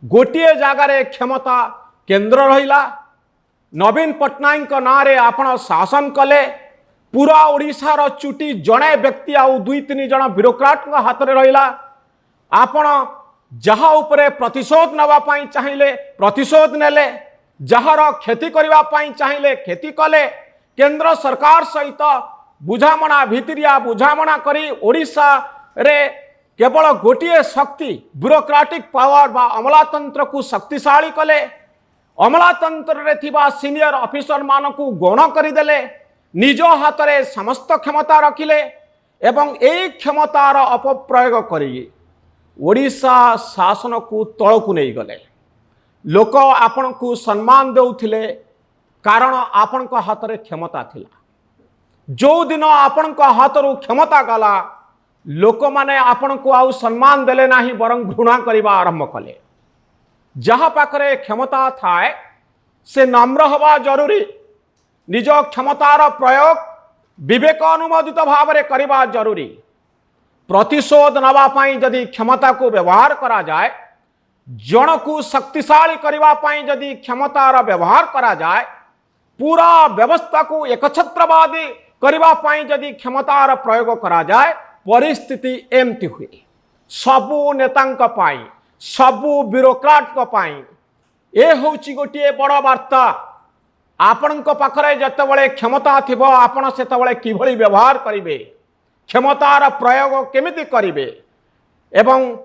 गोटे जगार क्षमता केन्द्र रहिला नवीन पट्टनायक नारे आपण शासन कले पूरा ओडिशार चुटी जड़े व्यक्ति आउ दुई तीन जन ब्यूरोक्राट हाथ में रहिला आपण जहा उपरे प्रतिशोध नवापाई चाहिए प्रतिशोध नेले जहार क्षति करने चाहिए क्षति कले केंद्र सरकार सहित बुझामणा भितरिया बुझामणा करी ओडिशा रे केवल गोटे शक्ति ब्यूरोक्राटिक पावर बा अमलातंत्र को शक्तिशाली कले अमलातंत्र रे थिबा सीनियर ऑफिसर मानकू गौण करदेले निज हाथ में समस्त क्षमता रखिले एवं यही क्षमतार अपप्रयोग करी ओडिशा शासन को तल को नहीं गले लोक आपण को सम्मान देउथिले कारण आपण को हाथ में क्षमता थिला जो दिन आपण को हाथ रू क्षमता गला लोक माने आपण को आउ सम्मान देले नाही बरं घृणा करबा आरंभ कले जहाँ पाखरे क्षमता थाए से नम्र हवा जरूरी निज क्षमतार प्रयोग विवेक अनुमोदित भाव में करवा जरूरी प्रतिशोध नवापाई जदि क्षमता को व्यवहार करा जाए जन को शक्तिशाली करने जदि क्षमतार व्यवहार करा जाए पूरा व्यवस्था को एकछत्रवादी करने जदि क्षमतार प्रयोग करा जाए परिस्थिति एमती हुए सबू नेतांक पाई सबू ब्यूरोक्राट ए होची गोटे बड़ वार्ता आपण पाखरे जतबले क्षमता थिबो आपण सेतबले किभली व्यवहार करिवे क्षमतार प्रयोग केमिति करिवे एवं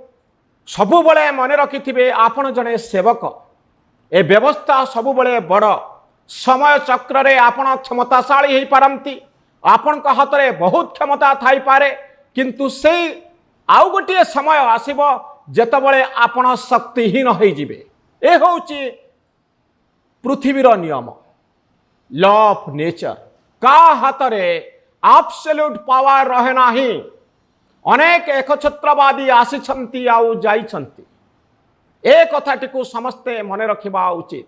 सबुबले मन रखिथिबे आपण जने सेवक ए व्यवस्था सबुबले बड़ समय चक्र रे आपण क्षमताशाली हेई पारंती आपण का हाथ रे बहुत क्षमता थाई पारे किंतु से आउ गोटे समय आसीबो जेतबले आपण शक्तिहीन होई जिवे ए होची पृथ्वीर नियम लॉ ऑफ नेचर का हाथ में एब्सोल्यूट पावर रहे नाही अनेक एकछत्रवादी आसी आउ जाइछंती ए कथाटी को समस्ते मन रखिबा उचित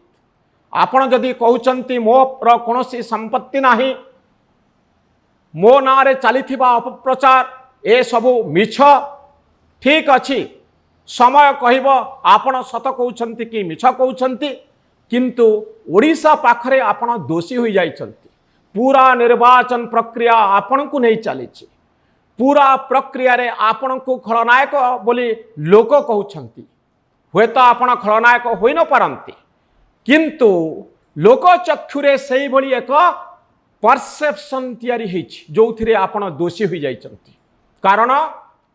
आपण जदि कहउचंती मोर कोनोसी संपत्ति नाही मो नारे चलीथिबा अपप्रचार ए सबु मिछ ठीक अछि समय कहब आपण सत कहउचंती कि मिछ कहउचंती किंतु ओडिशा पाखरे आपण दोषी हो जाइछंती पूरा निर्वाचन प्रक्रिया आपण को नहीं चली पूरा प्रक्रिया रे आपण को खलनायक बोली लोक कहउछंती हुए तो आपण खलनायक होई न पारंती किंतु लोक चक्षुरे सेही भली एक परसेप्शन तैयारी हेछि जोथिरे आपण दोषी हो जाइछंती कारण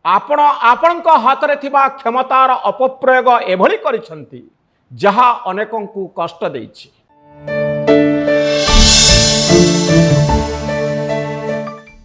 आपण आपणक हाथ रे थिबा क्षमतार अपप्रयोग एभली करिछंती जहा अनेकों को कष्ट देछि।